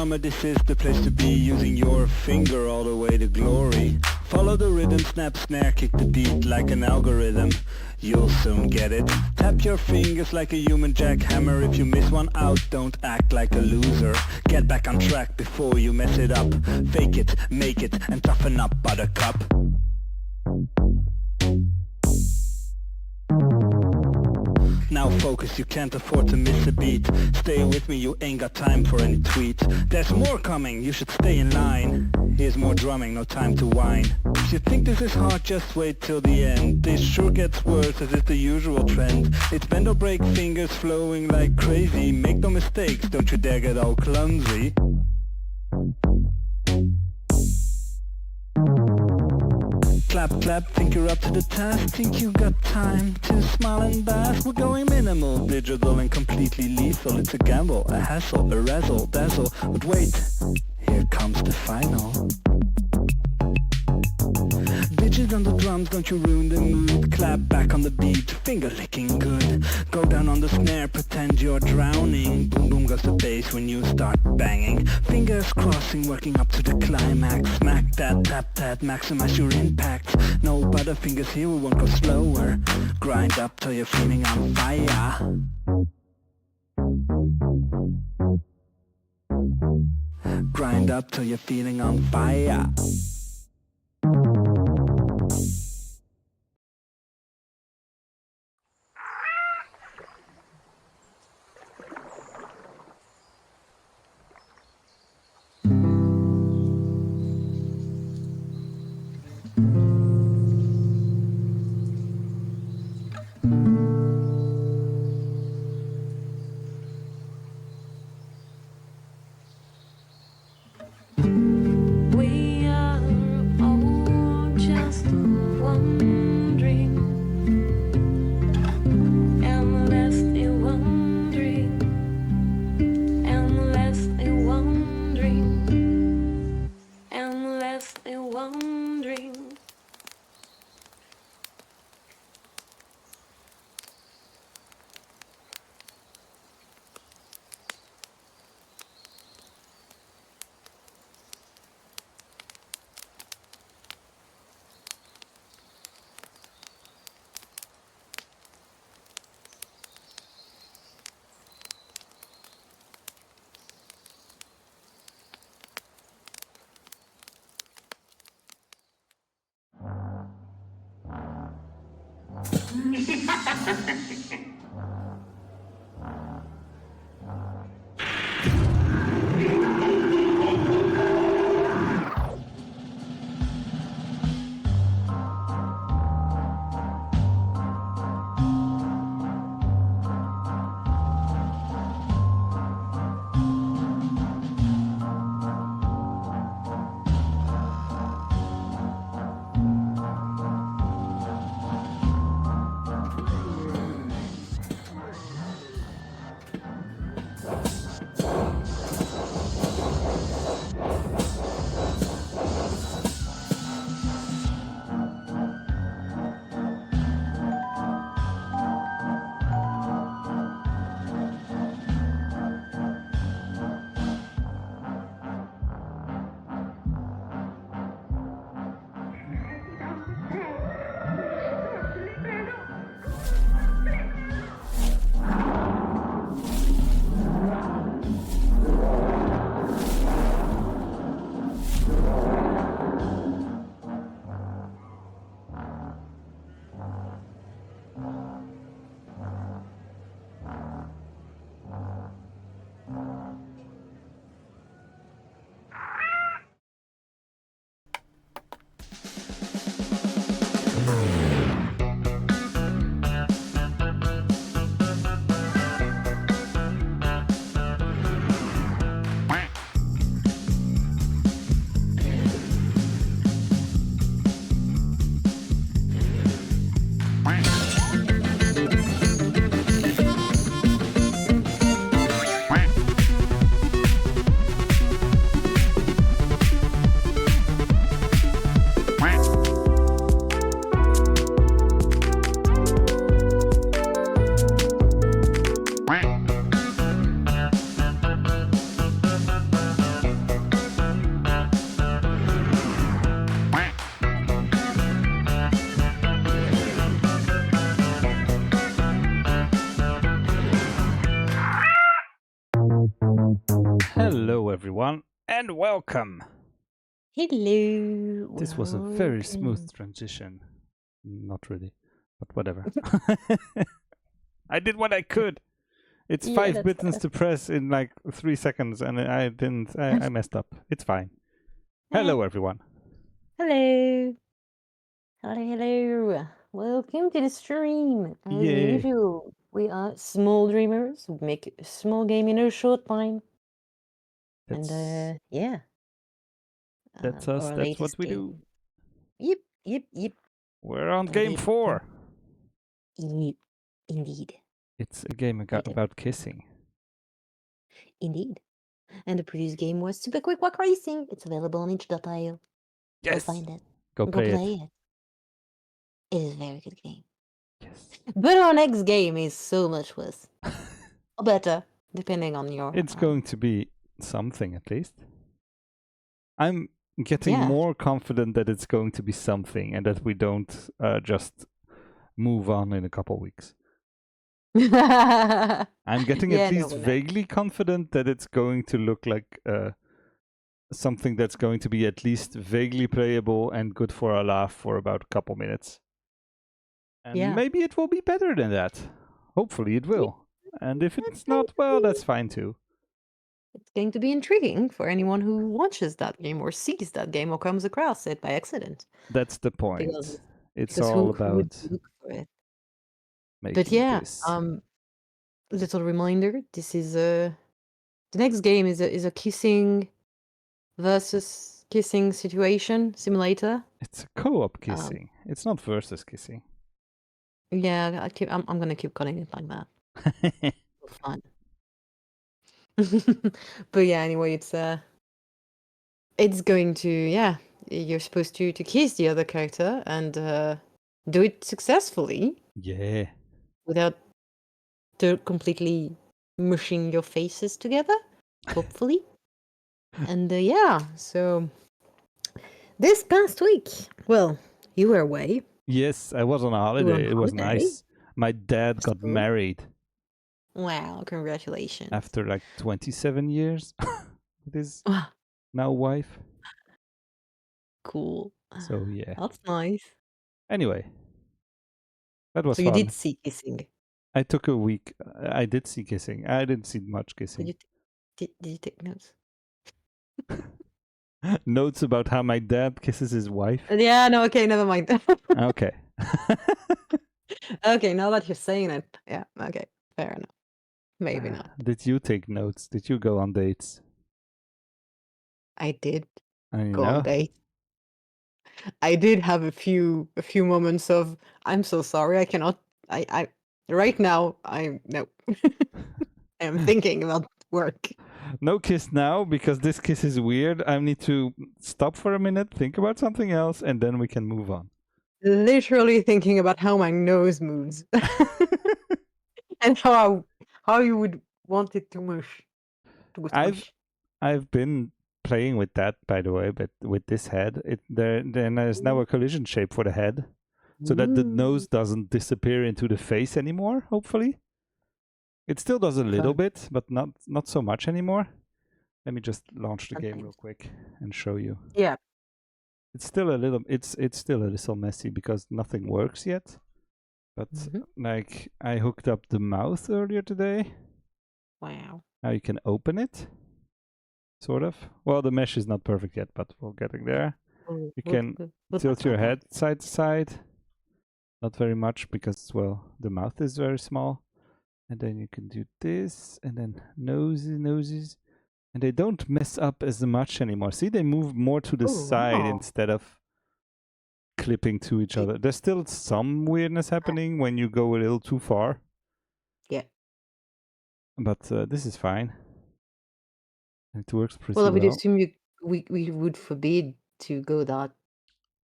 drummer, this is the place to be, using your finger all the way to glory. Follow the rhythm, snap, snare, kick the beat like an algorithm. You'll soon get it. Tap your fingers like a human jackhammer. If you miss one out, don't act like a loser. Get back on track before you mess it up. Fake it, make it, and toughen up, buttercup. Now focus, you can't afford to miss a beat. Stay with me, you ain't got time for any tweet. There's more coming, you should stay in line. Here's more drumming, no time to whine. If you think this is hard, just wait till the end. This sure gets worse as is the usual trend. It's bend or break fingers flowing like crazy. Make no mistakes, don't you dare get all clumsy. Clap, clap, think you're up to the task. Think you got time to smile and bask. We're going minimal, digital and completely lethal. It's a gamble, a hassle, a razzle, dazzle. But wait, here comes the final. Digit on the drums, don't you ruin the mood. Clap back on the beat, finger licking good. Go down on the snare, pretend you're drowning. Boom boom goes the bass when you start banging. Fingers crossing, working up to the climax. Smack that, tap that, maximize your impact. No butterfingers here, we won't go slower. Grind up till you're feeling on fire. Grind up till you're feeling on fire. We are Hello, everyone, and welcome. Hello. This was a very smooth transition. Not really, but whatever. I did what I could. It's Yeah, 5 that's buttons fair. to press in like 3 seconds, and I didn't. I messed up. It's fine. Hello, everyone. Hello. Hello. Welcome to the stream. As Yay. usual, we are small dreamers who make a small game in a short time. That's And yeah. that's us. Our That's what latest we do. game. Yep. We're on Our game latest 4. game. Indeed. It's a game about kissing. Indeed. And the previous game was Super Quick Walk Racing. It's available on itch.io. Go Yes. find it. Go play it. it. It is a very good game. Yes. But our next game is so much worse. Or better, depending on your... It's going to be something at least. I'm getting Yeah. more confident that it's going to be something and that we don't just move on in a couple weeks. I'm getting at least vaguely confident that it's going to look like something that's going to be at least vaguely playable and good for a laugh for about a couple minutes. And maybe it will be better than that. Hopefully it will. And if it's not, well, that's fine too. It's going to be intriguing for anyone who watches that game or sees that game or comes across it by accident. That's the point. It's all who would about look for it? making But yeah, this. little reminder, this is the next game is a kissing versus kissing situation simulator. It's a co-op kissing. It's not versus kissing. Yeah, I'm gonna keep calling it like that. For fun. But yeah, anyway, it's going to, you're supposed to kiss the other character and do it successfully. Yeah. Without completely mushing your faces together, hopefully. And so this past week, well, you were away. Yes, I was on a holiday. It was nice. My dad got married. Wow, congratulations. After like 27 years with his now wife. Cool. So yeah. That's nice. Anyway, That was So you did fun. see kissing. I took a week. I did see kissing. I didn't see much Did kissing. you did you take notes? Notes about how my dad kisses his wife. Yeah, no, okay, never mind. Okay. Okay, now that you're saying it, yeah, okay, fair enough. Maybe not. Did you take notes? Did you go on dates? I did I go on know. date. I did have a few moments of I'm so sorry, I cannot. I right now I no. I am thinking about work. No kiss now because this kiss is weird. I need to stop for a minute, think about something else, and then we can move on. Literally thinking about how my nose moves and how you would want it to mush. To I've smush. I've been playing with that, by the way, but with this head, there's now a collision shape for the head, so that the Ooh, nose doesn't disappear into the face anymore. Hopefully, it still does a little fun. bit, but not so much anymore. Let me just launch the Fun game real things. quick and show you. Yeah. It's still a little it's still a little messy because nothing works yet. But Mhm. like I hooked up the mouth earlier today. Wow. Now you can open it. Sort of. Well, the mesh is not perfect yet, but we're getting there. Oh, You can we'll talk tilt your about that. head side to side. Not very much because, well, the mouth is very small. And then you can do this, and then noses. And they don't mess up as much anymore. See, they move more to the Oh, side wow. instead of clipping to each Y- other. There's still some weirdness happening when you go a little too far, Yeah. but this is fine. It works Well, pretty I would well. assume we would forbid to go that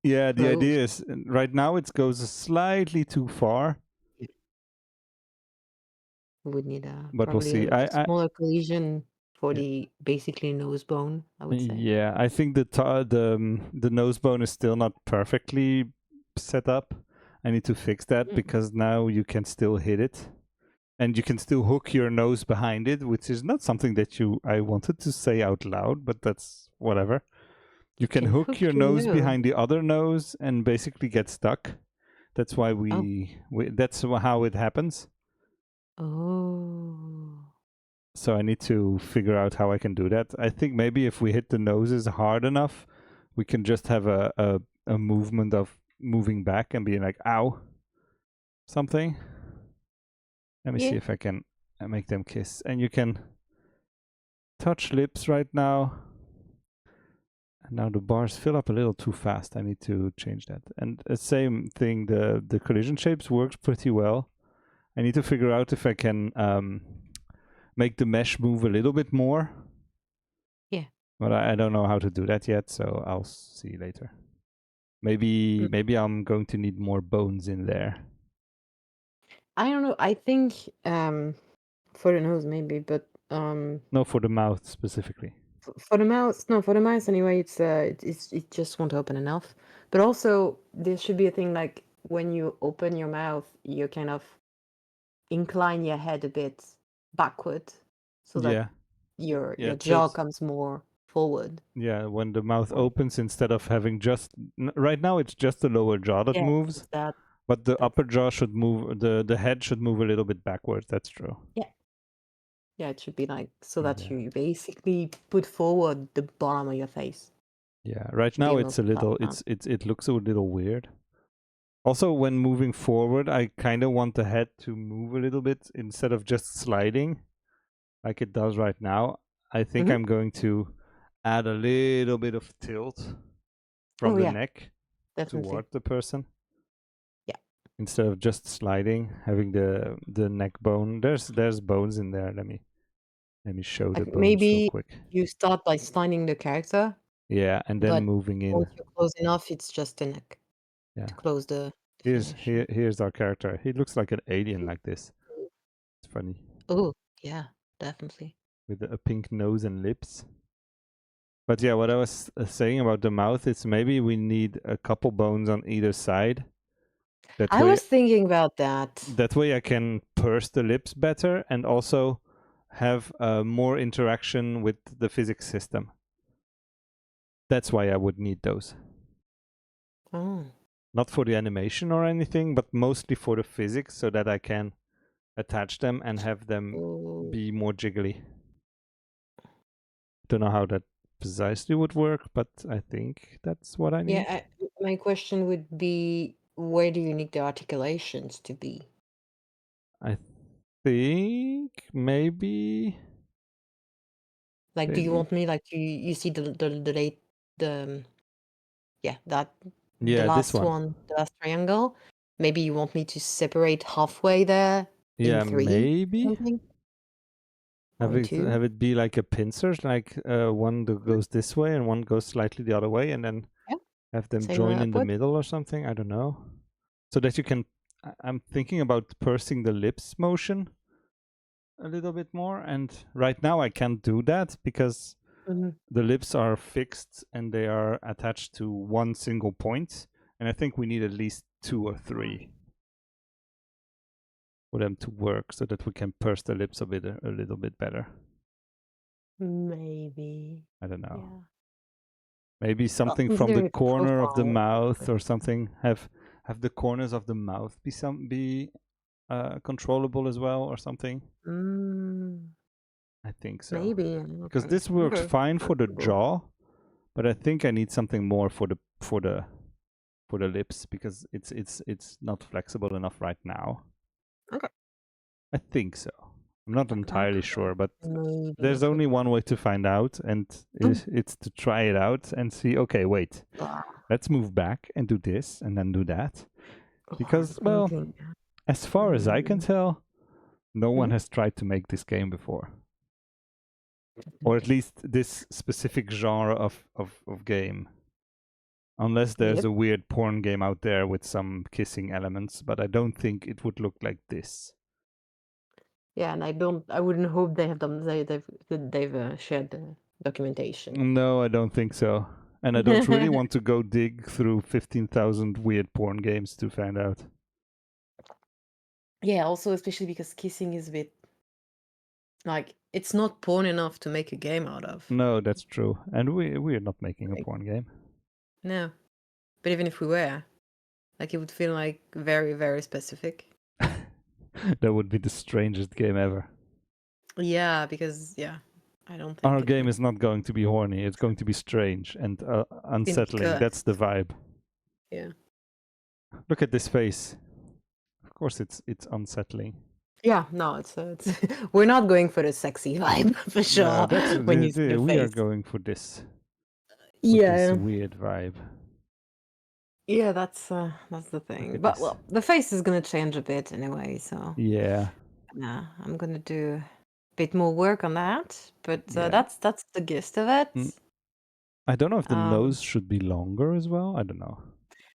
Yeah, the close. idea is right now it goes slightly too far, Yeah. We would need but we'll probably see. a smaller collision for Yeah, the basically nose bone, I would say. yeah, I think the nose bone is still not perfectly set up. I need to fix that Mm. because now you can still hit it. And you can still hook your nose behind it, which is not something that I wanted to say out loud, but that's whatever. You You can can hook hook your your nose nose. behind the other nose and basically get stuck. That's why Oh. that's how it happens. Oh. So I need to figure out how I can do that. I think maybe if we hit the noses hard enough, we can just have a movement of moving back and being like, ow, something. Let me see Yeah. if I can make them kiss. And you can touch lips right now. And now the bars fill up a little too fast. I need to change that. And the same thing, the collision shapes works pretty well. I need to figure out if I can make the mesh move a little bit more. Yeah. But I don't know how to do that yet, so I'll see later. Maybe Mm. I'm going to need more bones in there. I don't know. I think for the nose maybe, but No, for the mouth specifically. for the mouse, no, for the mouse anyway, it just won't open enough. But also there should be a thing like when you open your mouth, you kind of incline your head a bit backward so that Yeah, yeah, your jaw tilt. comes more forward. Yeah, when the mouth Or opens, instead of having just right now, it's just the lower jaw that yeah, moves. it's that But the that's upper jaw should move, the head should move a little bit backwards. That's true. yeah. Yeah, it should be like so And that you basically put forward the bottom of your face. yeah, right Should be now able it's a to little, that. it looks a little weird. Also, when moving forward, I kind of want the head to move a little bit instead of just sliding like it does right now. I think Mhm. I'm going to add a little bit of tilt from Oh the yeah, neck definitely. toward the person Yeah. instead of just sliding, having the neck bone. There's bones in there. Let me show the Like bones real maybe quick. you start by signing the character, Yeah, and then but moving in. once you're close enough, it's just a neck Yeah. to close the finish. Yeah. Here's our character. He looks like an alien like this. It's funny. Oh yeah, definitely. With a pink nose and lips. But yeah, what I was saying about the mouth is maybe we need a couple bones on either side. That I way was thinking about that. I can purse the lips better and also have more interaction with the physics system. That's why I would need those. Oh. not for the animation or anything, but mostly for the physics, so that I can attach them and have them be more jiggly. Don't know how that precisely would work, but I think that's what I need. Yeah, my question would be, where do you need the articulations to be? I think maybe. Like, do you want me like you see the yeah, that the Yeah, this last one. the last triangle? Maybe you want me to separate halfway there in Yeah, 3 maybe. something? Or in 2? Have it be like a pincer, like one that goes this way and one goes slightly the other way, and then Yeah. have them Same join in the upward? middle or something. I don't know. So that you can. I'm thinking about pursing the lips motion a little bit more, and right now I can't do that because the lips are fixed and they are attached to one single point, and I think we need at least 2 or 3 for them to work, so that we can purse the lips a little bit better. Maybe. I don't know. Yeah. Maybe something from the corner of the mouth or something. Have the corners of the mouth be controllable as well or something. I think so. Maybe. Because this works fine for the jaw, but I think I need something more for the lips, because it's not flexible enough right now. Okay. I think so. I'm not entirely sure, but Maybe. there's only one way to find out, and it's to try it out and see, okay, wait, let's move back and do this and then do that. Because, well, as far as I can tell, no one has tried to make this game before. Or at least this specific genre of game. Unless there's a weird porn game out there with some kissing elements, but I don't think it would look like this. Yeah, and I wouldn't hope they have done they've shared the documentation. No, I don't think so. And I don't really want to go dig through 15,000 weird porn games to find out. Yeah, also especially because kissing is a bit like, it's not porn enough to make a game out of. No, that's true. And we're not making a porn game. No. But even if we were, like, it would feel like very, very specific. That would be the strangest game ever. Yeah, because I don't think our game is not going to be horny. It's going to be strange and unsettling. That's the vibe. Yeah. Look at this face. Of course, it's unsettling. Yeah, no, it's we're not going for the sexy vibe for sure. No, that's when you see the we face. are going for this. Yeah. This weird vibe. Yeah, that's the thing. But well, the face is gonna change a bit anyway, so yeah. Yeah, I'm gonna do a bit more work on that. But that's the gist of it. I don't know if the nose should be longer as well. I don't know.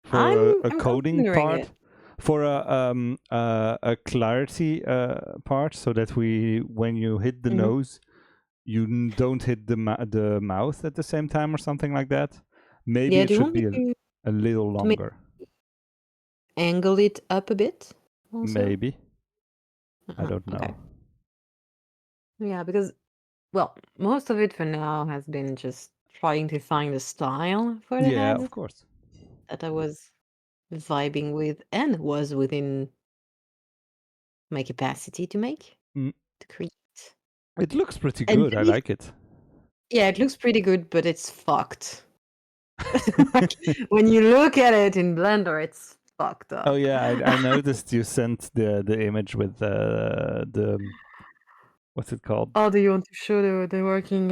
For a coding part, for a clarity part, so that when you hit the nose, you don't hit the mouth at the same time or something like that. Maybe it should be a little longer. Angle it up a bit also? Maybe. I don't know. Okay. Yeah, because, well, most of it for now has been just trying to find a style for the head. Yeah, of course. That I was vibing with and was within my capacity to create. It looks pretty good. I like it. Yeah, it looks pretty good, but it's fucked. Like, when you look at it in Blender, it's fucked up. Oh yeah, I noticed you sent the image with the what's it called? Oh, do you want to show the working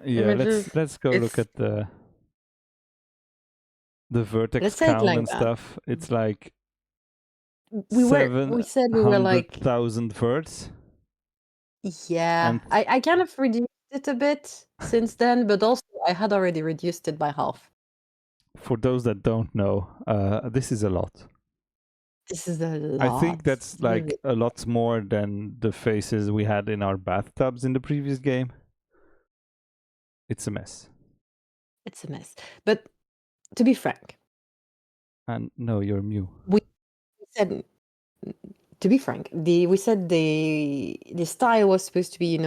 images? let's go look at the vertex count and stuff. It's like we said we were like 700,000 verts. Yeah, and I kind of reduced it a bit since then, but also I had already reduced it by half. For those that don't know, this is a lot. This is a lot. I think that's like a lot more than the faces we had in our bathtubs in the previous game. It's a mess. It's a mess. But to be frank. And no, you're Mew. We said, to be frank, we said the style was supposed to be,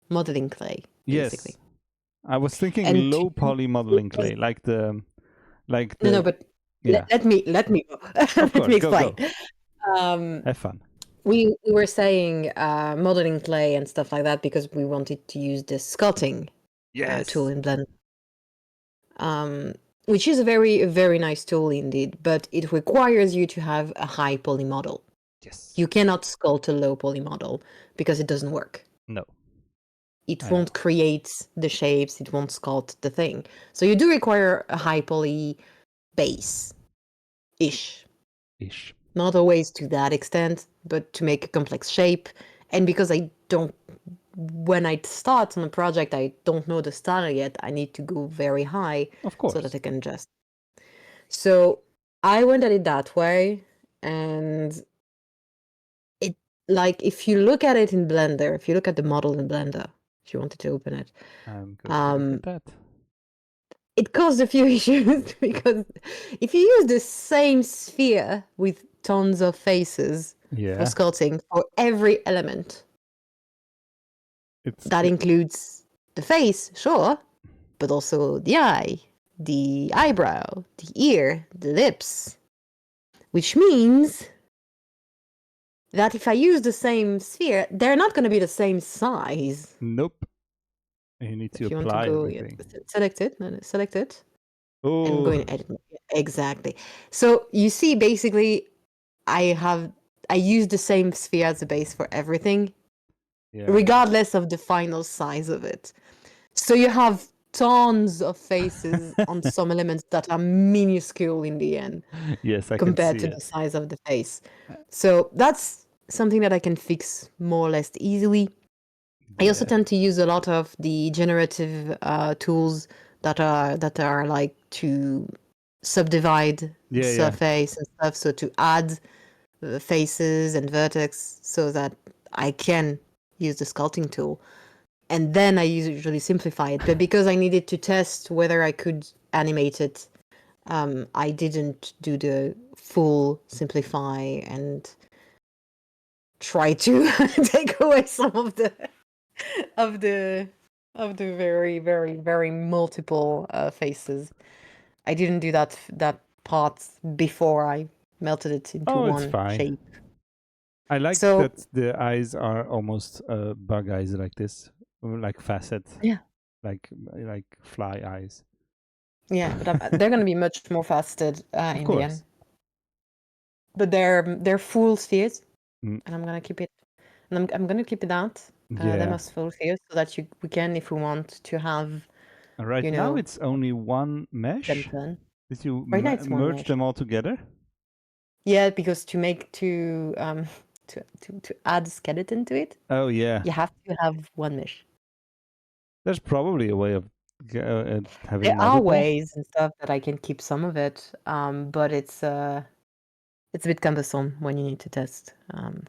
modeling clay, basically. Yes. I was thinking low poly modeling clay, like the No, but Yeah. let me go. Of Let course, me go, explain. go. Have fun. We were saying modeling clay and stuff like that because we wanted to use the sculpting Yes. tool in Blender, which is a very nice tool indeed, but it requires you to have a high poly model. Yes. You cannot sculpt a low poly model because it doesn't work. No. It won't create the shapes, it won't sculpt the thing. So you do require a high poly base-ish. Ish. Not always to that extent, but to make a complex shape. And because when I start on a project, I don't know the style yet, I need to go very high Of course. so that I can adjust. So I went at it that way, and it, like, if you look at it in Blender, if you look at the model in Blender, if you wanted to open it, I'm going to look at that. it caused a few issues because if you use the same sphere with tons of faces for sculpting for every element, that includes the face, sure, but also the eye, the eyebrow, the ear, the lips, which means that if I use the same sphere, they're not going to be the same size. Nope. You need to If you want apply to go, everything. select it, and Oh. go in edit mode. Exactly. So you see, basically, I use the same sphere as the base for everything, regardless of the final size of it. So you have tons of faces on some elements that are minuscule in the end. Yes, I compared can to see the size of the face. So that's something that I can fix more or less easily. I also tend to use a lot of the generative tools that are like to subdivide surface and stuff. So to add faces and vertex so that I can use the sculpting tool. And then I usually simplify it. But because I needed to test whether I could animate it, I didn't do the full simplify and try to take away some of the very multiple faces. I didn't do that part before I melted it into one shape. I like that the eyes are almost bug eyes like this, like facet. Yeah. Like fly eyes. Yeah, but they're going to be much more faceted in the end. But they're full spheres, and I'm going to keep it. And I'm going to keep it out. Them as full spheres so that we can, if we want, to have. Right now it's only one mesh. Did you merge them all together? Yeah, because to add skeleton to it. Oh yeah. You have to have one mesh. There's probably a way of having. There are ways and stuff that I can keep some of it, but it's a bit cumbersome when you need to test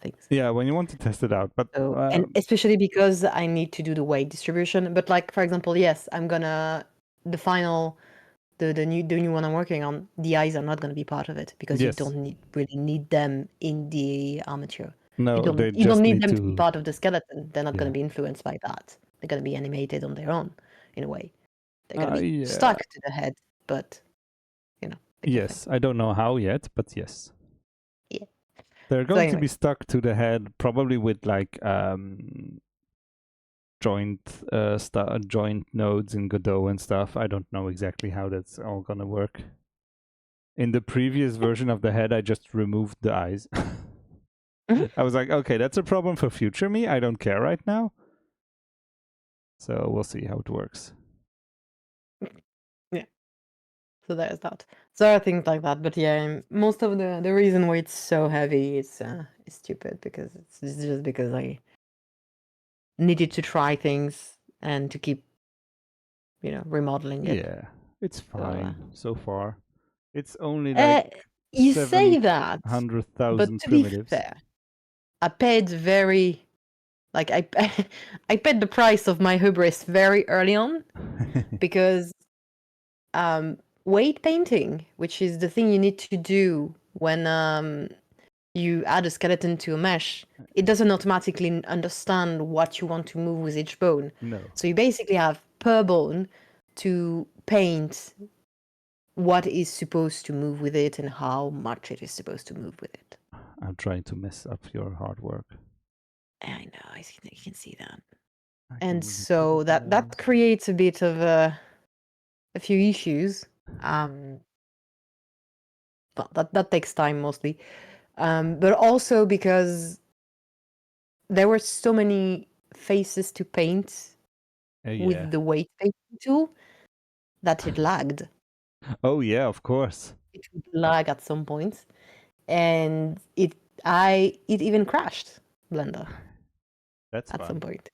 things. Yeah, when you want to test it out, but and especially because I need to do the weight distribution. But like, for example, yes, I'm gonna the new one I'm working on. The eyes are not gonna be part of it because you don't really need them in the armature. No, you don't need them to be part of the skeleton. They're not gonna be influenced by that. They're gonna be animated on their own, in a way. They're gonna be stuck to the head, but yes, I don't know how yet, but yes. Yeah. They're going to be stuck to the head, probably with like joint nodes in Godot and stuff. I don't know exactly how that's all gonna work. In the previous version of the head, I just removed the eyes. I was like, okay, that's a problem for future me. I don't care right now. So we'll see how it works. Yeah. So there's that. So there are things like that, but yeah, most of the reason why it's so heavy is stupid because it's just because I needed to try things and to keep, remodeling it. Yeah, it's fine so far. It's only like you say that, 100,000 but to primitives. be fair, I paid I paid the price of my hubris very early on because weight painting, which is the thing you need to do when you add a skeleton to a mesh, it doesn't automatically understand what you want to move with each bone. No. So you basically have per bone to paint what is supposed to move with it and how much it is supposed to move with it. I'm trying to mess up your hard work. I know, you can see that. I can And move it so to the that walls. creates a bit of a few issues. But that takes time mostly. But also because there were so many faces to paint Yeah. with the weight painting tool that it lagged. Oh yeah, of course. It would lag at some point, and it even crashed Blender That's at some fun. point.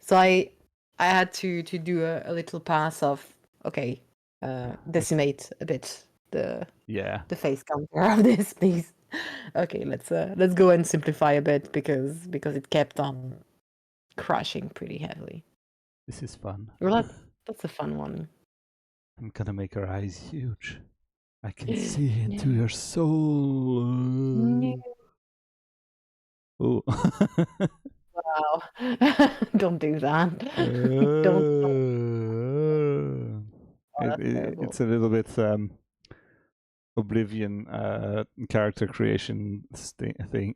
So I had to do a little pass of okay, decimate a bit the face counter of this, please. Okay, let's go and simplify a bit because it kept on crashing pretty heavily. This is fun. Well, that's a fun one. I'm gonna make her eyes huge. I can see into your soul. Oh. Wow. Don't do that. Don't. It's a little bit Oblivion character creation thing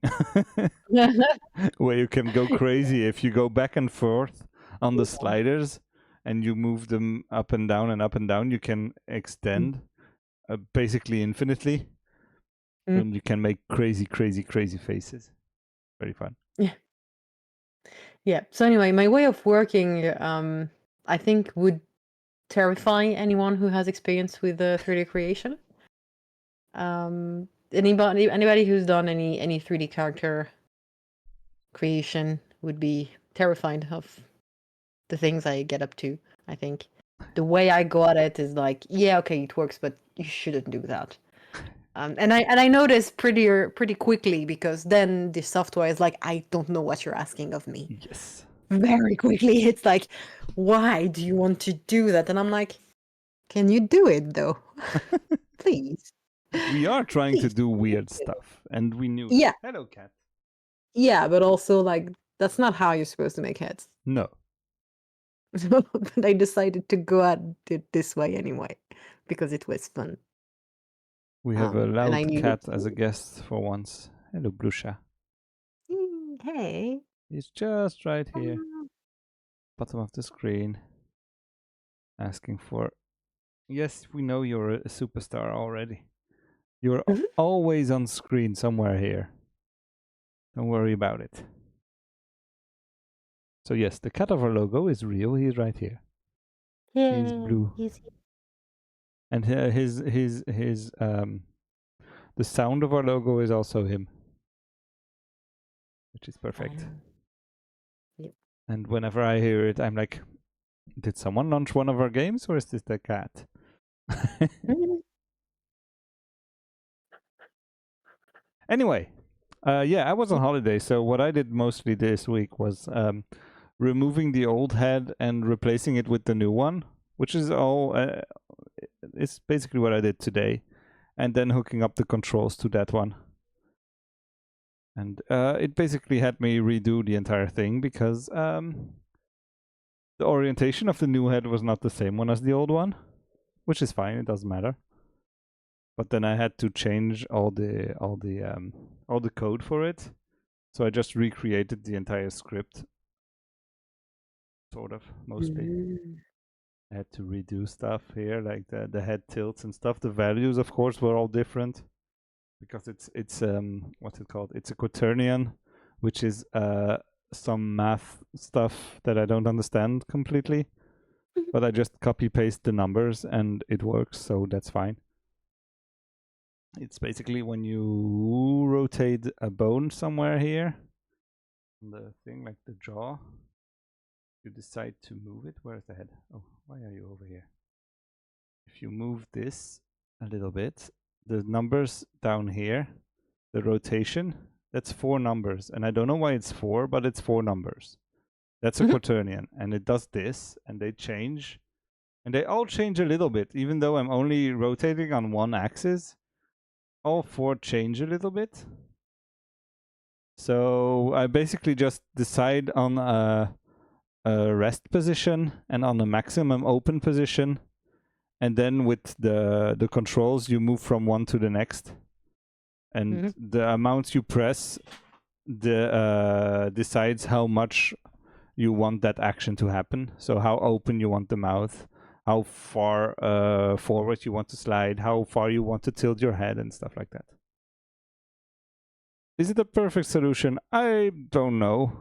where you can go crazy if you go back and forth on the sliders and you move them up and down and up and down. You can extend basically infinitely, and you can make crazy faces. Very fun. Yeah. So anyway, my way of working, I think, would terrify anyone who has experience with 3D creation. Anybody who's done any 3D character creation would be terrified of the things I get up to. I think the way I go at it is like, yeah, okay, it works, but you shouldn't do that. And I noticed pretty quickly because then the software is like, I don't know what you're asking of me. Yes. Very quickly, it's like, why do you want to do that? And I'm like, can you do it though? Please. We are trying to do weird stuff, and we knew. Yeah. That. Hello, cat. Yeah, but also like that's not how you're supposed to make heads. No. But I decided to go at it this way anyway because it was fun. We have a loud cat to... as a guest for once. Hello, Blusha. Hey. He's just right here. Bottom of the screen. Asking for... Yes, we know you're a superstar already. You're always on screen somewhere here. Don't worry about it. So yes, the cat of our logo is real. He's right here. Yeah, he's blue. And the sound of our logo is also him, which is perfect. Yep. And whenever I hear it, I'm like, did someone launch one of our games, or is this the cat? Anyway, yeah, I was on holiday, so what I did mostly this week was removing the old head and replacing it with the new one, which is all. It's basically what I did today, and then hooking up the controls to that one. And it basically had me redo the entire thing because the orientation of the new head was not the same one as the old one, which is fine. It doesn't matter. But then I had to change all the code for it, so I just recreated the entire script, sort of, mostly. I had to redo stuff here, like the head tilts and stuff. The values, of course, were all different because it's what's it called? It's a quaternion, which is some math stuff that I don't understand completely, but I just copy paste the numbers and it works, so that's fine. It's basically when you rotate a bone somewhere here, the thing like the jaw, you decide to move it. Where's the head? Oh, why are you over here? If you move this a little bit, the numbers down here, the rotation, that's 4 numbers. And I don't know why it's 4, but it's 4 numbers. That's a quaternion. And it does this, and they change. And they all change a little bit, even though I'm only rotating on one axis. All 4 change a little bit. So I basically just decide on a rest position and on a maximum open position, and then with the controls, you move from one to the next, and the amount you press decides how much you want that action to happen. So how open you want the mouth, how far forward you want to slide, how far you want to tilt your head, and stuff like that. Is it a perfect solution? I don't know.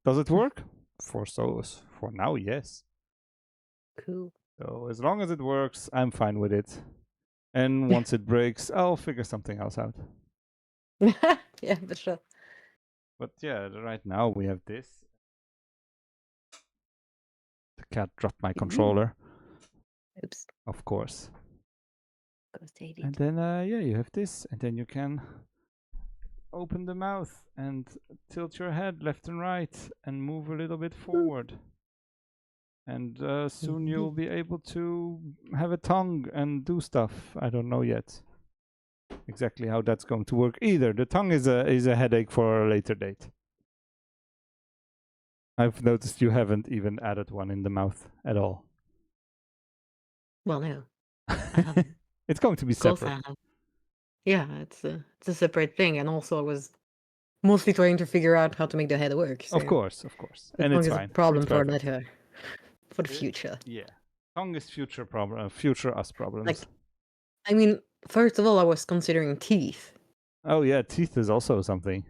Does it work? For now, yes. Cool. So as long as it works, I'm fine with it. And once it breaks, I'll figure something else out. Yeah, for sure. But yeah, right now we have this. The cat dropped my controller. Oops. Of course. Ghost And then yeah, you have this, and then you can open the mouth and tilt your head left and right and move a little bit forward. And soon you'll be able to have a tongue and do stuff. I don't know yet exactly how that's going to work either. The tongue is a headache for a later date. I've noticed you haven't even added one in the mouth at all. Well, no. I haven't. It's going to be Of course separate. I have. Yeah, it's a separate thing, and also I was mostly trying to figure out how to make the head work. So Of course. And it's fine. a problem It's for perfect. later, for the future. Yeah. Tongue is future problem, future us problems. Like, I mean, first of all, I was considering teeth. Oh yeah, teeth is also something.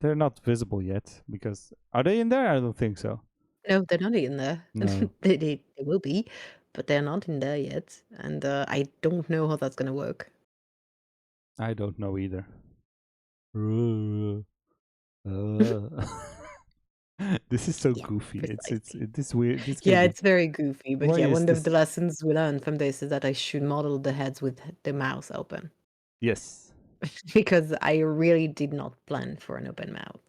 They're not visible yet because are they in there? I don't think so. No, they're not in there. No. They will be, but they're not in there yet, and I don't know how that's gonna work. I don't know either. This is so goofy. It's this weird. This Yeah, game it's very goofy, but Why yeah, is one this- of the lessons we learned from this is that I should model the heads with the mouth open. Yes. Because I really did not plan for an open mouth.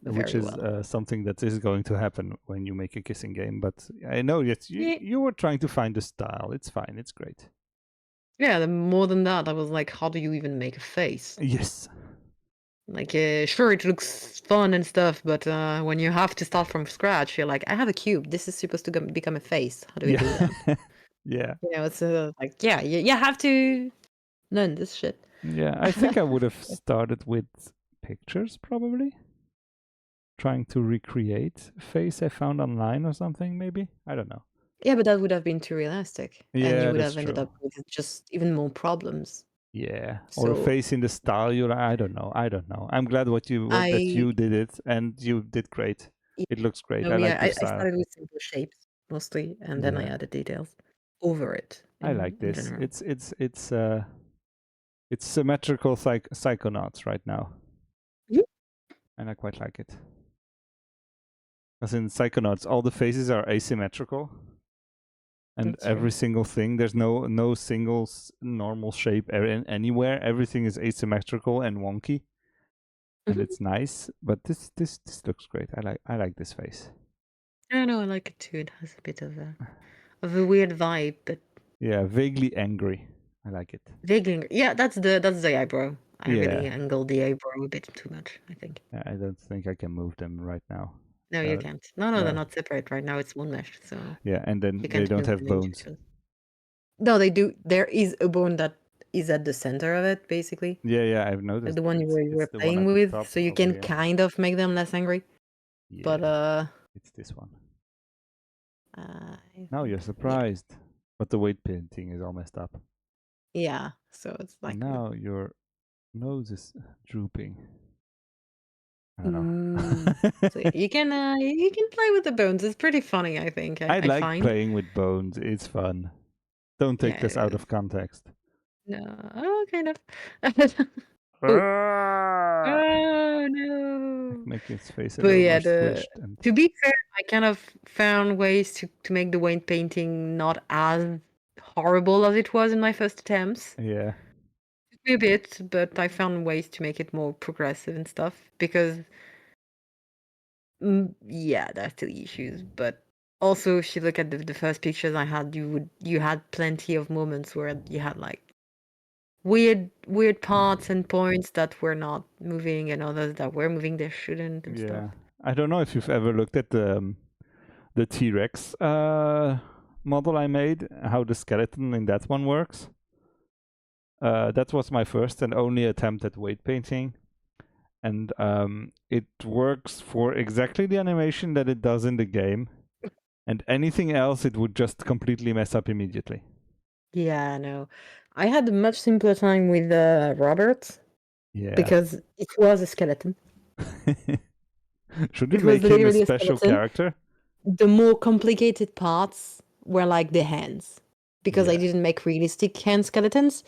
Which very is well. something that is going to happen when you make a kissing game. But I know that you were trying to find the style. It's fine. It's great. Yeah, more than that, I was like, how do you even make a face? Yes. Like, sure, it looks fun and stuff, but when you have to start from scratch, you're like, I have a cube. This is supposed to become a face. How do we do that? Yeah. You know, it's like, yeah, you have to learn this shit. Yeah, I think I would have started with pictures probably. Trying to recreate a face I found online or something, maybe? I don't know. Yeah, but that would have been too realistic. Yeah, and you would that's have ended true. up with just even more problems. Yeah, or a face in the style you like. I don't know. I'm glad that you did it, and you did great. It looks great. No, I yeah, like the I style. started with simple shapes mostly, and then I Yeah. added details over it. I like in this. general. It's symmetrical psychonauts right now, Mhm. and I quite like it. As in Psychonauts, all the faces are asymmetrical, and That's true. every single thing, there's no single normal shape anywhere. Everything is asymmetrical and wonky, and it's nice. But this looks great. I like this face. I know, I like it too. It has a bit of a weird vibe, but Yeah, vaguely angry. I like it. vaguely, yeah, that's the eyebrow. I really Yeah. angled the eyebrow a bit too much, I think. I don't think I can move them right now. No, you can't. No, they're not separate right now. It's one mesh, so yeah, and then you they can't don't move have them bones. individually. No, they do. There is a bone that is at the center of it, basically. Yeah, I've noticed. Like the one you were the one playing at the with, top so you over can here. kind of make them less angry. Yeah, But it's this one. I Now you're think- surprised, but the weight painting is all messed up. Yeah, so it's like And now your nose is drooping. I don't know. so yeah, you can play with the bones. It's pretty funny, I think. I like find. playing with bones. It's fun. Don't take Yeah, this it out is. of context. No, kind of. Oh no! Make his face a But little yeah, more squished. And to be fair, I kind of found ways to make the weight painting not as horrible as it was in my first attempts. yeah, Took me a bit, but I found ways to make it more progressive and stuff because, yeah, there are still issues. But also, if you look at the first pictures I had, you had plenty of moments where you had like weird parts and points that were not moving, and others that were moving they shouldn't and stuff. I don't know if you've ever looked at the the T-Rex model I made, how the skeleton in that one works. That was my first and only attempt at weight painting. And it works for exactly the animation that it does in the game. And anything else, it would just completely mess up immediately. Yeah, no. I had a much simpler time with Robert Yeah. because it was a skeleton. Should we It was make him a literally a special skeleton. character? The more complicated parts were like the hands, because I Yeah. didn't make realistic hand skeletons.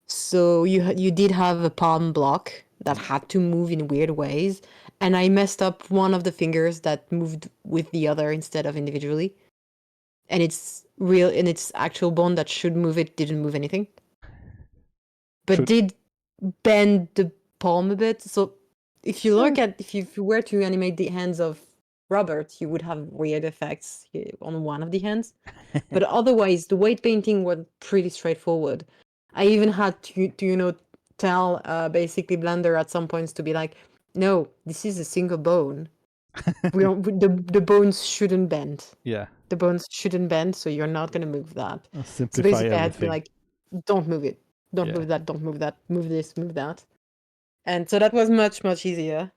So you did have a palm block that had to move in weird ways, and I messed up one of the fingers that moved with the other instead of individually. And its actual bone that should move it didn't move anything, but did bend the palm a bit. So if you look at if you were to animate the hands of Robert, you would have weird effects on one of the hands. But otherwise, the weight painting was pretty straightforward. I even had to tell basically Blender at some points to be like, no, this is a single bone. The bones shouldn't bend. Yeah. The bones shouldn't bend, so you're not gonna move that. I'll So simplify basically, I had to be everything. like, don't move it, don't Yeah. move that, don't move that, move this, move that. And so that was much, much easier.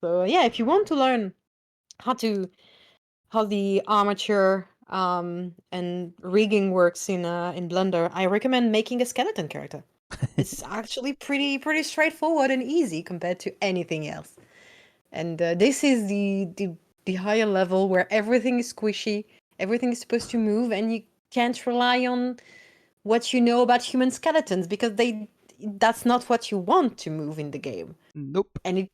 So yeah, if you want to learn how the armature and rigging works in Blender, I recommend making a skeleton character. It's actually pretty straightforward and easy compared to anything else. And this is the higher level where everything is squishy, everything is supposed to move, and you can't rely on what you know about human skeletons because that's not what you want to move in the game. Nope. And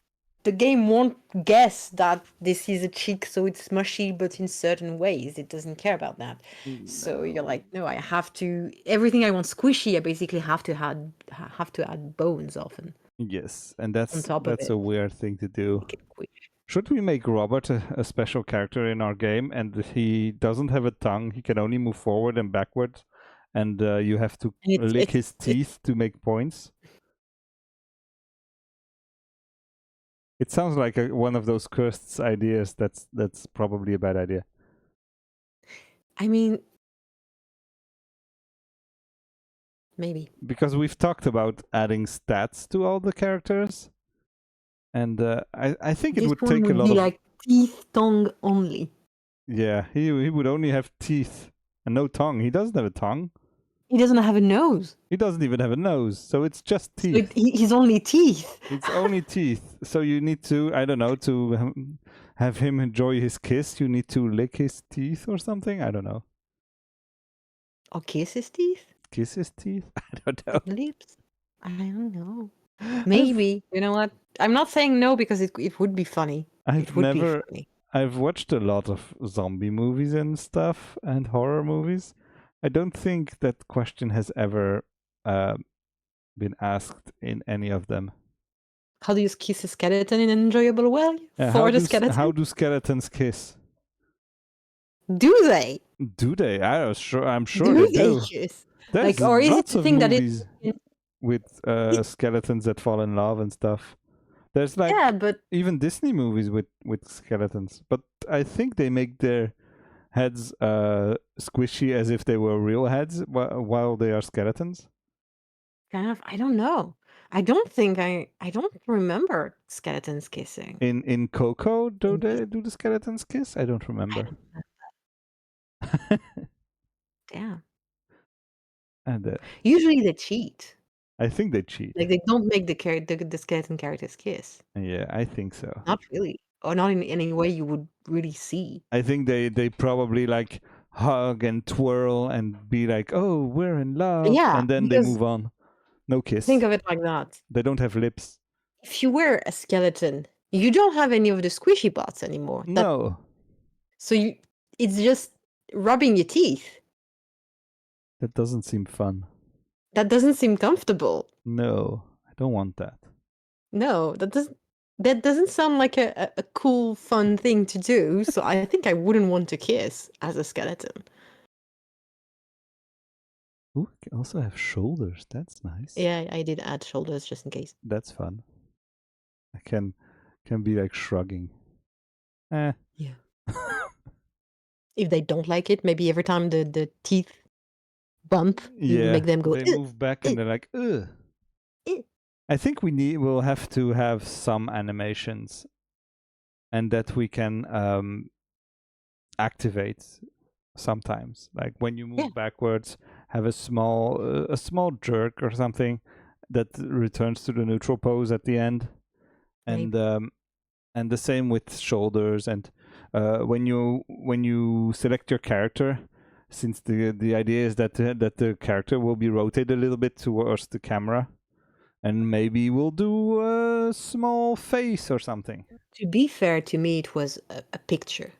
the game won't guess that this is a cheek, so it's mushy, but in certain ways. It doesn't care about that. No. So you're like, no, I have to everything I want squishy, I basically have to add bones often. Yes, and On top of that's it. a weird thing to do. Make it squish. Should we make Robert a special character in our game, and he doesn't have a tongue? He can only move forward and backward, and you have to And lick his teeth to make points. It sounds like one of those cursed ideas. That's probably a bad idea. I mean, maybe. Because we've talked about adding stats to all the characters, and I think it would take a lot of like teeth, tongue only. Yeah, he would only have teeth and no tongue. He doesn't have a tongue. He doesn't have a nose. He doesn't even have a nose, so it's just teeth. So he's only teeth. It's only teeth. So you need to, I don't know, to have him enjoy his kiss, you need to lick his teeth or something. I don't know. Or kiss his teeth? Kiss his teeth? I don't know. Lips? I don't know. Maybe. You know what? I'm not saying no because it would be funny. It would be funny. I've watched a lot of zombie movies and stuff and horror movies. I don't think that question has ever been asked in any of them. How do you kiss a skeleton in an enjoyable way for the skeleton? How do skeletons kiss? Do they? Do they? I'm sure Do they do. Kiss? There's or is lots it the of thing movies that with skeletons that fall in love and stuff. There's but even Disney movies with skeletons, but I think they make their heads squishy as if they were real heads while they are skeletons. Kind of. I don't know. I don't think I don't remember skeletons kissing. In Coco, do the skeletons kiss? I don't remember. Yeah. And usually they cheat. I think they cheat. Like they don't make the skeleton characters kiss. Yeah, I think so. Not really, or not in any way you would really see. I think they probably like hug and twirl and be like, "Oh, we're in love," Yeah, and then they move on. No kiss. Think of it like that. They don't have lips. If you were a skeleton, you don't have any of the squishy parts anymore. No. So it's just rubbing your teeth. That doesn't seem fun. That doesn't seem comfortable. No, I don't want that. No, that doesn't sound like a cool, fun thing to do. So I think I wouldn't want to kiss as a skeleton. Ooh, I can also have shoulders. That's nice. Yeah, I did add shoulders just in case. That's fun. I can be like shrugging. Yeah. if they don't like it, maybe every time the teeth bump, you Yeah, make them go. they move back and they're like, ugh. I think we'll have to have some animations, and that we can activate sometimes. Like when you move backwards, have a small jerk or something that returns to the neutral pose at the end, and the same with shoulders. And when you select your character, since the idea is that the character will be rotated a little bit towards the camera, and maybe we'll do a small face or something. To be fair, to me, it was a picture.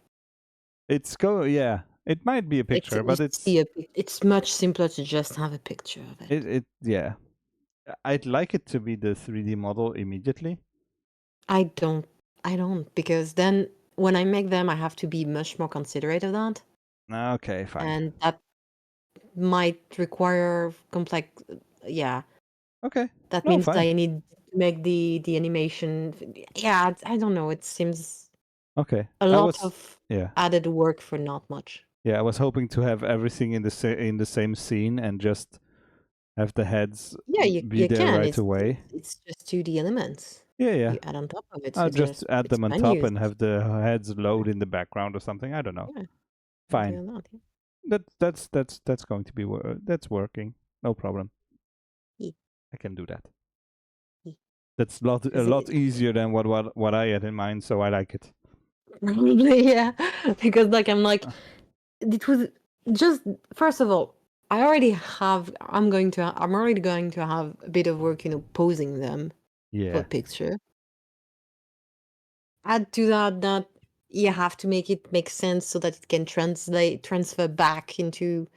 Yeah, it might be a picture, but it's much simpler to just have a picture of it. Yeah, I'd like it to be the 3D model immediately. I don't, because then when I make them, I have to be much more considerate of that. Okay, fine. And that might require complex, yeah. Okay. That means I need to make the animation. Yeah, I don't know. It seems a lot of added work for not much. Yeah, I was hoping to have everything in the same scene and just have the heads be there right away. It's just 2D elements. Yeah. You add on top of it. I'll So just add them on top and have the heads load in the background or something. I don't know. Yeah. Fine. That's going to be that's working. No problem. Yeah. I can do that. Yeah. That's a lot easier than what I had in mind, so I like it. Probably, yeah. Because I'm like, it was just, first of all, I'm already going to have a bit of work, posing them for a picture. Add to that you have to make it make sense so that it can transfer back into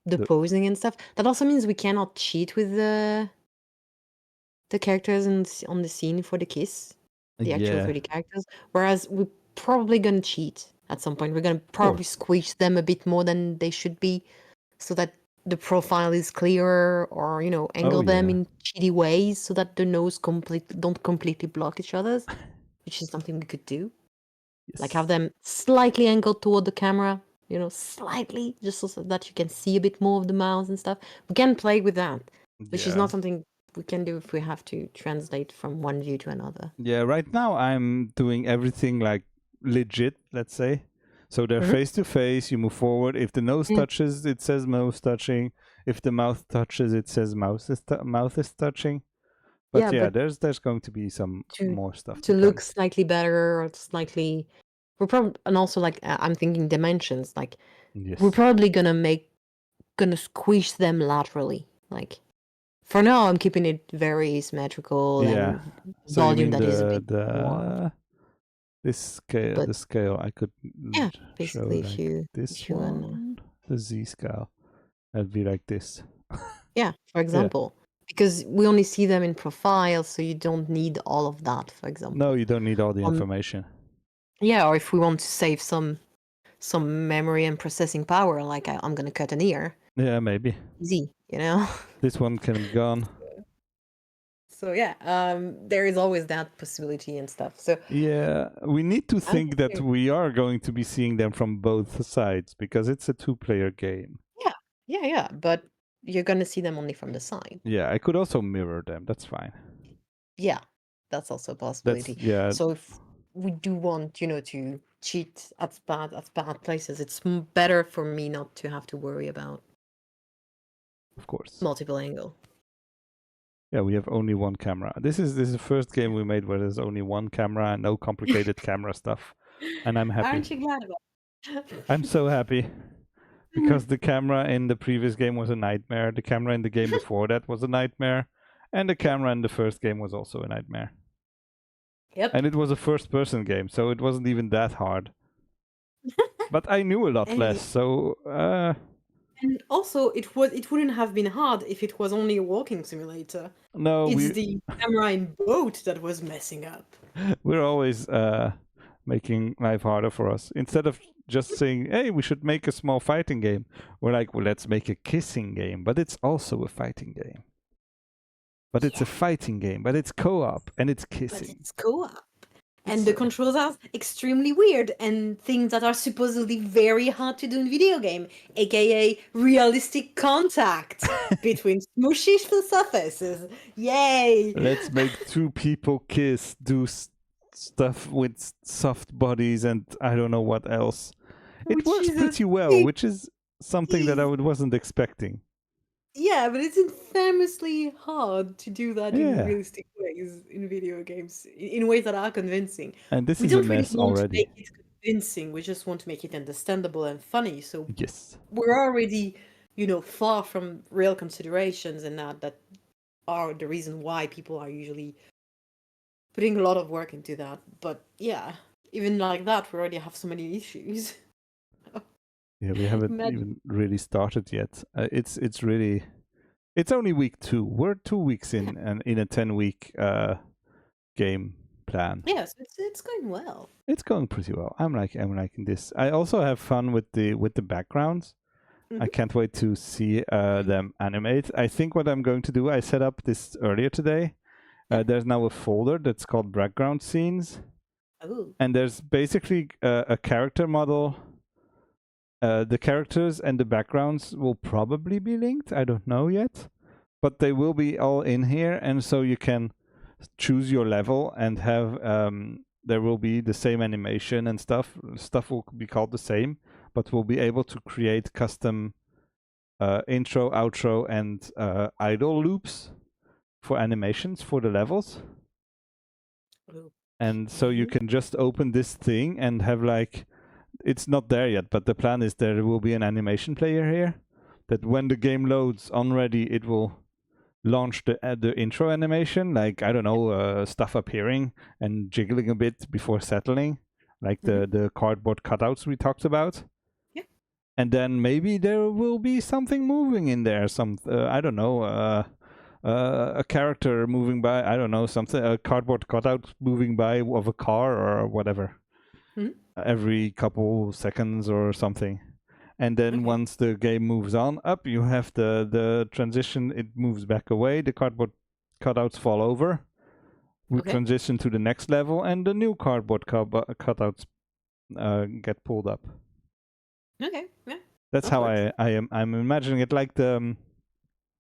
the posing and stuff. That also means we cannot cheat with the characters on the scene for the kiss, the actual 3D characters. Whereas we're probably gonna cheat at some point. We're gonna probably squeeze them a bit more than they should be, so that the profile is clearer, or angle them in cheaty ways so that the nose don't completely block each other's, which is something we could do. Yes. Like have them slightly angled toward the camera, slightly, just so that you can see a bit more of the mouth and stuff. We can play with that, which is not something we can do if we have to translate from one view to another. Yeah, right now I'm doing everything like legit, let's say. So they're face to face, you move forward. If the nose touches, it says nose touching. If the mouth touches, it says mouth is touching. But but there's going to be some more stuff to look slightly better, or slightly. We're probably, and also I'm thinking dimensions. We're probably gonna squish them laterally. For now, I'm keeping it very symmetrical and volume that is a bit more. The scale I could basically show if you the Z scale, that'd be like this. Yeah, for example. Because we only see them in profile, so you don't need all of that, for example. No, you don't need all the information. Yeah, or if we want to save some memory and processing power, like I'm going to cut an ear. Yeah, maybe. Easy, This one can be gone. So there is always that possibility and stuff. So yeah, we need to think that we are going to be seeing them from both sides, because it's a 2-player game. Yeah, but you're going to see them only from the side. Yeah, I could also mirror them. That's fine. Yeah, that's also a possibility. So if we do want, to cheat at bad places, it's better for me not to have to worry about, of course, multiple angle. Yeah, we have only one camera. This is the first game we made where there's only one camera and no complicated camera stuff, and I'm happy. Aren't you glad about it? I'm so happy. Because the camera in the previous game was a nightmare, the camera in the game before that was a nightmare, and the camera in the first game was also a nightmare. Yep. And it was a first-person game, so it wasn't even that hard. But I knew a lot less, so... And also, it wouldn't have been hard if it was only a walking simulator. No, it's the camera in boat that was messing up. We're always making life harder for us. Instead of just saying, hey, we should make a small fighting game, we're like, well, let's make a kissing game, but it's also a fighting game. But it's a fighting game, but it's co-op and it's kissing. But it's co-op. And the controls are extremely weird, and things that are supposedly very hard to do in video game, aka realistic contact between smushy surfaces. Yay! Let's make two people kiss, do stuff with soft bodies, and I don't know what else. It Which works is a pretty well, big which is something that I wasn't expecting. Yeah, but it's infamously hard to do that in Yeah. realistic ways in video games, in ways that are convincing. And this We is a don't really mess want to already. make it convincing, we just want to make it understandable and funny. So Yes. we're already, far from real considerations and that are the reason why people are usually putting a lot of work into that. But yeah, even like that, we already have so many issues. Yeah, we haven't Imagine. even really started yet. It's really, it's only week 2. We're 2 weeks in, and in a 10-week game plan. Yes, it's going well. It's going pretty well. I'm liking this. I also have fun with the backgrounds. I can't wait to see them animate. I think what I'm going to do, I set up this earlier today. There's now a folder that's called background scenes. Oh. And there's basically a character model. The characters and the backgrounds will probably be linked. I don't know yet. But they will be all in here. And so you can choose your level and have... there will be the same animation and stuff. Stuff will be called the same. But we'll be able to create custom intro, outro, and idle loops for animations for the levels. Oh. And so you can just open this thing and have like, it's not there yet, but the plan is there will be an animation player here that when the game loads on ready, it will launch the intro animation, like, I don't know, stuff appearing and jiggling a bit before settling, like the cardboard cutouts we talked about. Yeah. And then maybe there will be something moving in there, I don't know, a character moving by, I don't know, something, a cardboard cutout moving by of a car or whatever, every couple seconds or something. And then once the game moves on up, you have the transition, it moves back away, the cardboard cutouts fall over, we transition to the next level, and the new cardboard cutouts get pulled up. Okay, yeah. That's how I'm imagining it, like the...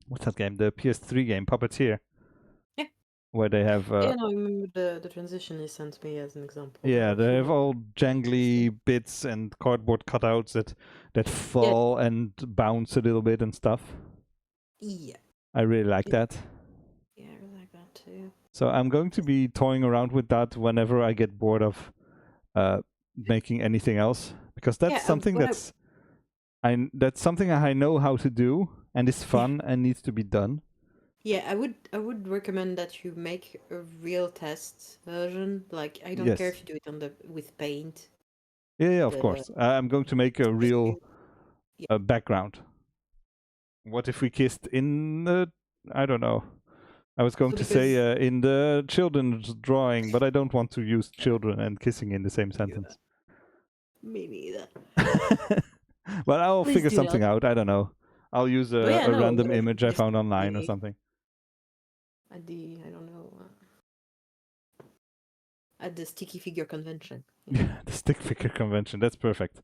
what's that game? The PS3 game, Puppeteer. Yeah. Where they have... yeah, no, I remember the transition he sent me as an example. Yeah, they have all jangly bits and cardboard cutouts that fall and bounce a little bit and stuff. Yeah. I really like that. Yeah, I really like that too. So I'm going to be toying around with that whenever I get bored of making anything else. Because that's something that's something I know how to do. And it's fun and needs to be done. Yeah, I would recommend that you make a real test version. Like, I don't care if you do it with Paint. Yeah, of course. I'm going to make a real background. What if we kissed in the... I don't know. I was going to say in the children's drawing, but I don't want to use children and kissing in the same sentence. Me neither. But I'll figure something out. I don't know. I'll use a random image I found online or something. At the, I don't know, at the sticky figure convention. Yeah, the stick figure convention. That's perfect.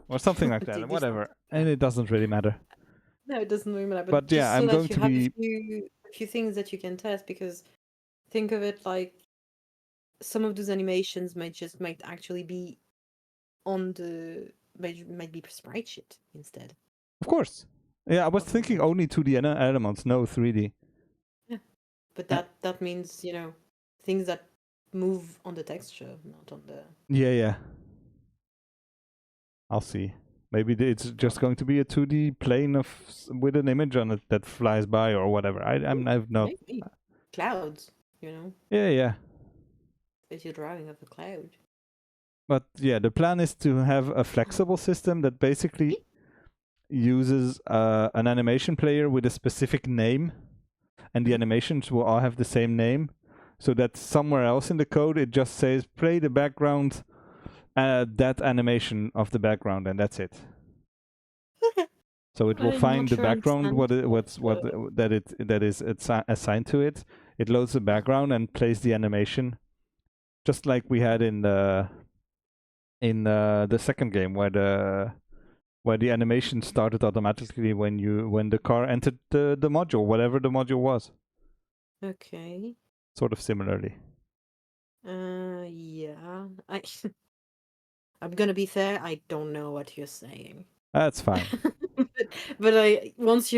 Or something like that. Whatever. And it doesn't really matter. No, it doesn't really matter. But yeah, I'm going to be... a few things that you can test, because think of it like some of those animations might actually be on the... might be sprite sheet instead. Of course. Yeah, I was thinking only 2D elements, no 3D. Yeah, but that means, things that move on the texture, not on the... Yeah. I'll see. Maybe it's just going to be a 2D plane with an image on it that flies by or whatever. I've not... Maybe. Clouds, Yeah. If you're driving up a cloud. But yeah, the plan is to have a flexible system that basically uses an animation player with a specific name, and the animations will all have the same name, so that somewhere else in the code it just says play the background, that animation of the background, and that's it. So it will find the background that is assigned to it. It loads the background and plays the animation just like we had in the second game where the animation started automatically when the car entered the module, whatever the module was. Okay. Sort of similarly. Yeah. I'm gonna be fair. I don't know what you're saying. That's fine. but once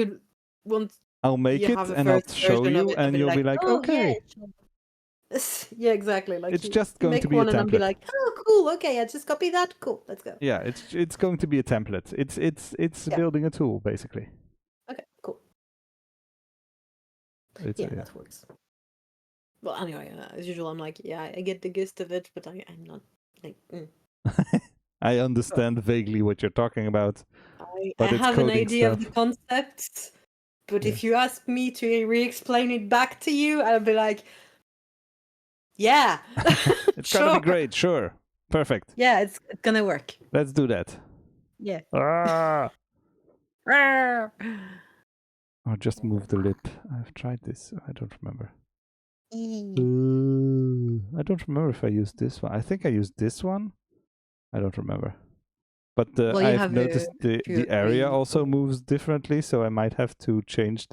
I'll make you it have a and I'll first show version of you, it, I'll and be you'll be like, like, oh yeah, okay. yeah, exactly. Like It's you just going to make be a one, and I'll be template. like, oh cool, okay, I just copy that. Cool, let's go. Yeah, it's going to be a template. It's Yeah. building a tool basically. Okay, cool. It's Yeah, that works. Well, anyway, as usual, I'm like, yeah, I get the gist of it, but I'm not like. I understand vaguely what you're talking about, I but it's have an coding idea of stuff. the concept, but Yeah. if you ask me to re-explain it back to you, I'll be like, yeah, It's sure. gotta be great, sure. Perfect. Yeah, it's gonna work. Let's do that. Yeah. Ah! Or just move the lip. I've tried this. I don't remember. I don't remember if I used this one. I think I used this one. I don't remember. But Well, you I've have noticed two the or area three also colors. moves differently, so I might have to change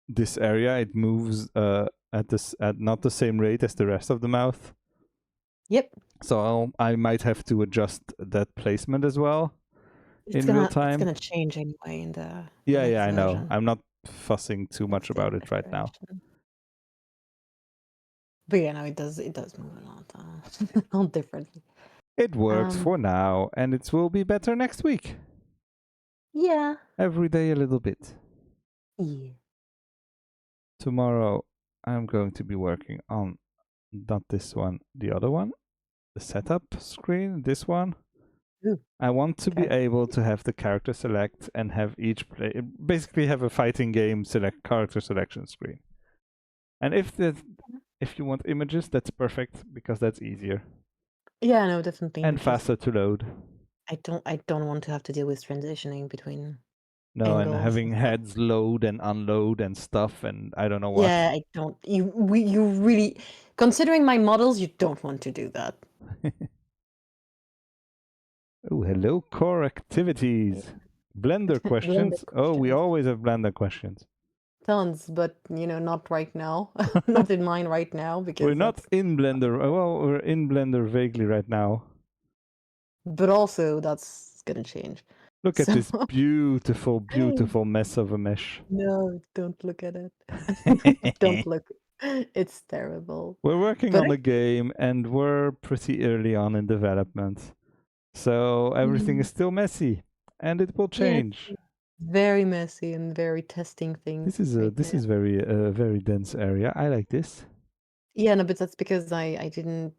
this area. It moves at not the same rate as the rest of the mouth. Yep. So I might have to adjust that placement as well in real time. It's gonna change anyway in the Yeah, next I know. version. I'm not fussing too much about it right now. But yeah, no, it does move a lot, all differently. It works for now, and it will be better next week. Yeah. Every day a little bit. Yeah. Tomorrow I'm going to be working on not this one, the other one, the setup screen, this one. Ooh. I want to be Okay. able to have the character select and have each play, basically have a fighting game character selection screen. And if you want images, that's perfect because that's easier. Yeah, no, definitely. And faster to load. I don't want to have to deal with transitioning between No, and angles having and stuff. heads load and unload and stuff, and I don't know what. Yeah, I don't. You really, considering my models, you don't want to do that. Oh, hello, core activities. Blender questions. Oh, we always have Blender questions. Tons, but not right now. Not in mine right now because We're not in Blender. Well, we're in Blender vaguely right now. But also, that's gonna change. Look at this beautiful, beautiful mess of a mesh. No, don't look at it. Don't look. It's terrible. We're working But on the game, and we're pretty early on in development. So everything is still messy, and it will change. Very messy and very testing things. This is very very dense area. I like this. Yeah, no, but that's because I didn't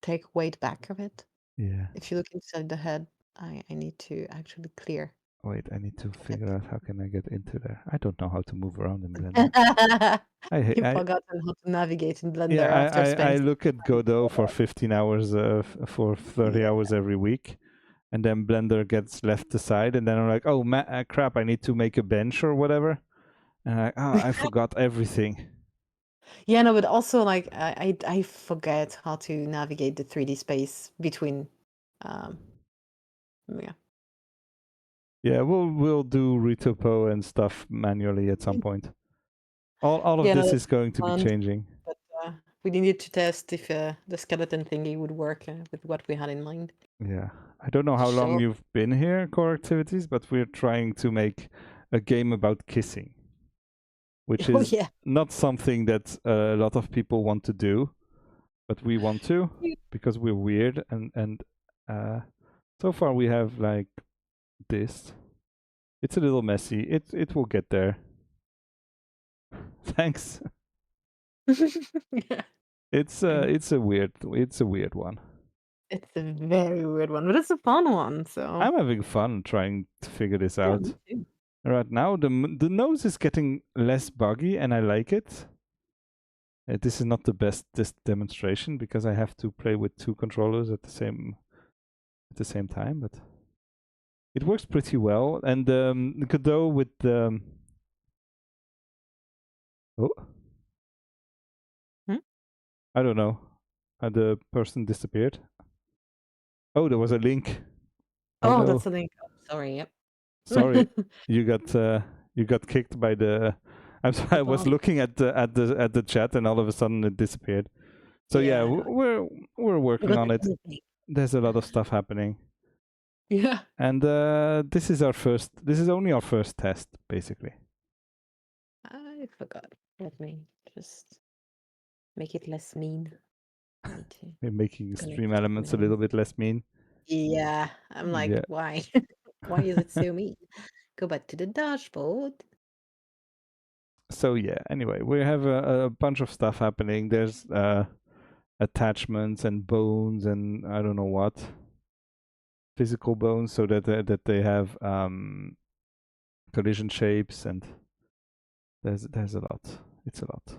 take weight back of it. Yeah. If you look inside the head, I need to actually clear. Wait, I need to figure out how can I get into there. I don't know how to move around in Blender. You've forgotten how to navigate in Blender Yeah, after I spending. look at Godot for 15 hours, for 30 hours every week, and then Blender gets left aside, and then I'm like, oh crap, I need to make a bench or whatever, and I forgot everything. Yeah, no, but also like I forget how to navigate the 3D space between. Yeah. Yeah, we'll do retopo and stuff manually at some point. All of this is going to be changing. But we needed to test if the skeleton thingy would work with what we had in mind. Yeah, I don't know how long you've been here, Core Activities, but we're trying to make a game about kissing, which is not something that a lot of people want to do, but we want to because we're weird, and so far we have like this. It's a little messy. It will get there. Thanks. Yeah. It's a weird one. It's a very weird one, but it's a fun one. So I'm having fun trying to figure this out. Me too. Right now, the nose is getting less buggy, and I like it. This is not the best demonstration because I have to play with two controllers at the same time, but it works pretty well. And Godot with the I don't know. The person disappeared. Oh, there was a link. Oh, no. that's the link. Oh, sorry. Yep. Sorry, you got kicked by the. I'm sorry. I was bot. looking at the chat, and all of a sudden it disappeared. So yeah, I know. we're working Got on the it. link. There's a lot of stuff happening, Yeah. and this is only our first test, basically. I forgot. Let me just make it less mean. Need to We're making connect stream to elements a my- little bit less mean. Yeah, I'm like, Yeah. why? Why is it so mean? Go back to the dashboard. So yeah, anyway, we have a bunch of stuff happening. There's attachments and bones and I don't know what, physical bones, so that they have collision shapes, and there's a lot. It's a lot,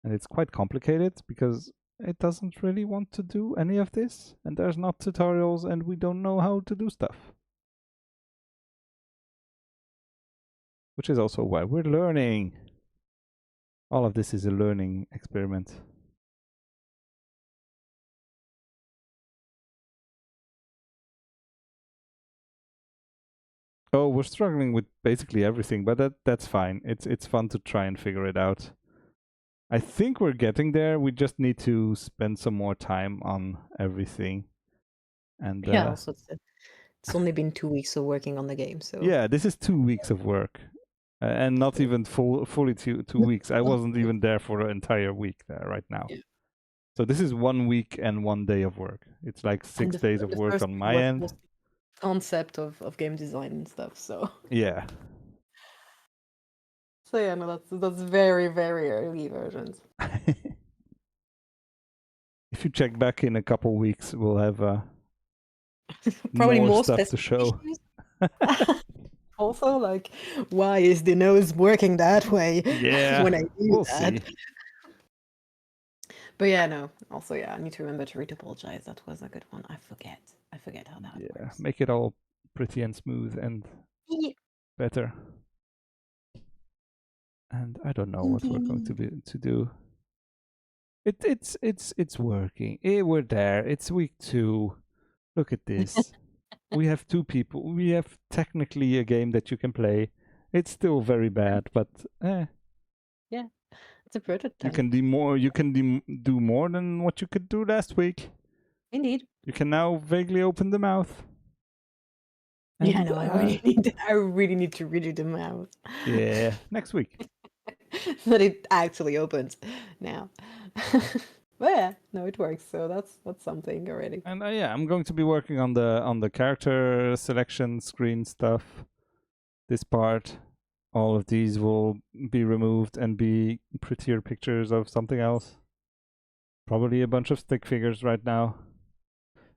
and it's quite complicated because it doesn't really want to do any of this, and there's not tutorials, and we don't know how to do stuff. Which is also why we're learning. All of this is a learning experiment. Oh, we're struggling with basically everything, but that's fine. It's fun to try and figure it out. I think we're getting there. We just need to spend some more time on everything. And Yeah, also it's only been 2 weeks of working on the game, so yeah, this is 2 weeks of work, and not even fully 2 weeks. I wasn't even there for an entire week there right now. Yeah. So this is 1 week and 1 day of work. It's like 6 days of work on my end. Concept of game design and stuff. So Yeah. so yeah, no, that's very very early versions. If you check back in a couple weeks, we'll have Probably more stuff to show. Also, like, why is the nose working that way? Yeah, when I do we'll that. see. But yeah, no. Also, yeah, I need to remember to re-topologize. That was a good one. I forget how that works. Make it all pretty and smooth and better. And I don't know what we're going to do. It's working. We're there. It's week 2. Look at this. We have 2 people. We have technically a game that you can play. It's still very bad, but yeah, it's a prototype. You can do more. You can do more than what you could do last week. Indeed. You can now vaguely open the mouth. And, yeah, no, I really need to redo the mouth. Yeah, next week. That it actually opens now. But yeah, no, it works. So that's something already. And yeah, I'm going to be working on the character selection screen stuff. This part, all of these will be removed and be prettier pictures of something else. Probably a bunch of stick figures right now.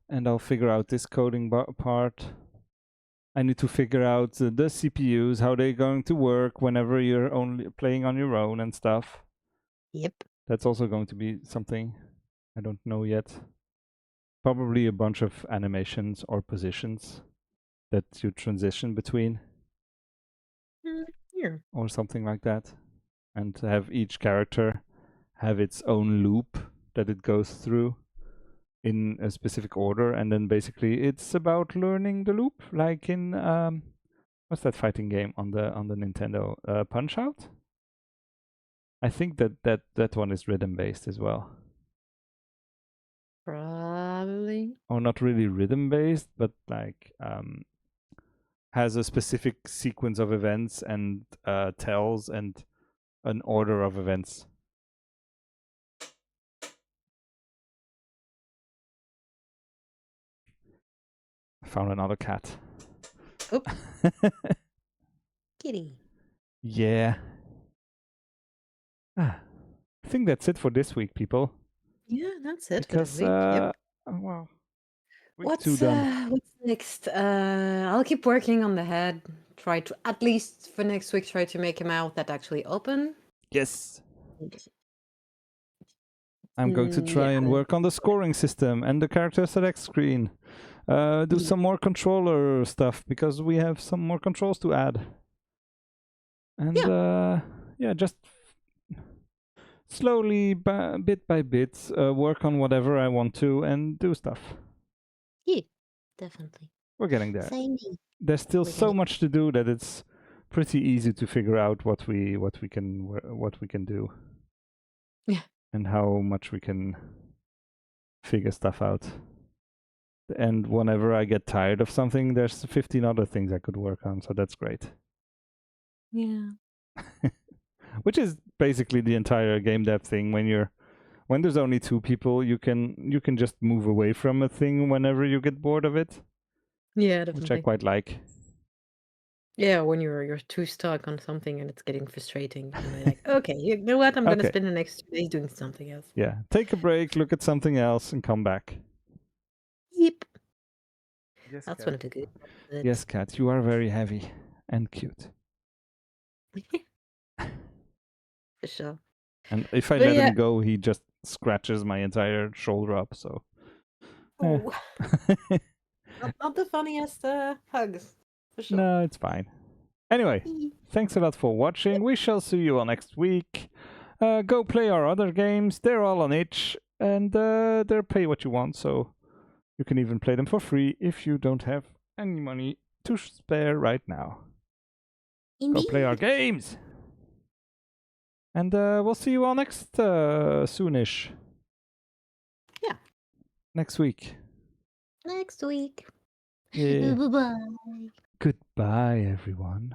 And I'll figure out this coding part. I need to figure out the CPUs, how they're going to work whenever you're only playing on your own and stuff. Yep. That's also going to be something I don't know yet. Probably a bunch of animations or positions that you transition between. Yeah. Or something like that. And have each character have its own loop that it goes through in a specific order, and then basically it's about learning the loop, like in what's that fighting game on the Nintendo, Punch Out? I think that one is rhythm based as well. Probably. Or not really rhythm based, but like has a specific sequence of events and tells and an order of events. I found another cat. Oh. Kitty. Yeah. I think that's it for this week, people. Yeah, that's it Because, for this week. Yep. well, What's done. what's next? I'll keep working on the head. Try to, at least for next week, try to make a mouth that actually open. Yes. I'm going to try and work on the scoring system and the character select screen. Do some more controller stuff because we have some more controls to add. And yeah, just slowly, bit by bit, work on whatever I want to and do stuff. Yeah, definitely. We're getting there. Same. There's still We're so getting- much to do that it's pretty easy to figure out what we can do. Yeah. And how much we can figure stuff out. And whenever I get tired of something, there's 15 other things I could work on, so that's great. Yeah. Which is basically the entire game dev thing. When there's only 2 people, you can just move away from a thing whenever you get bored of it, Yeah, which I definitely. quite like. Yeah, when you're too stuck on something and it's getting frustrating, and you're like, okay, you know what? I'm gonna Okay. spend the next 2 days doing something else. Yeah, take a break, look at something else, and come back. Yep. Yes, That's one of the good. Yes, Cat, you are very heavy and cute. For sure. And if I But let yeah. him go, he just scratches my entire shoulder up. So Oh, not the funniest hugs. For sure. no, it's fine. Anyway, thanks a lot for watching. We shall see you all next week. Go play our other games. They're all on itch, and they're pay what you want, so you can even play them for free if you don't have any money to spare right now. Indeed. Go play our games. And we'll see you all next soonish. Yeah. Next week. Next week. Yeah. Bye-bye. Goodbye, everyone.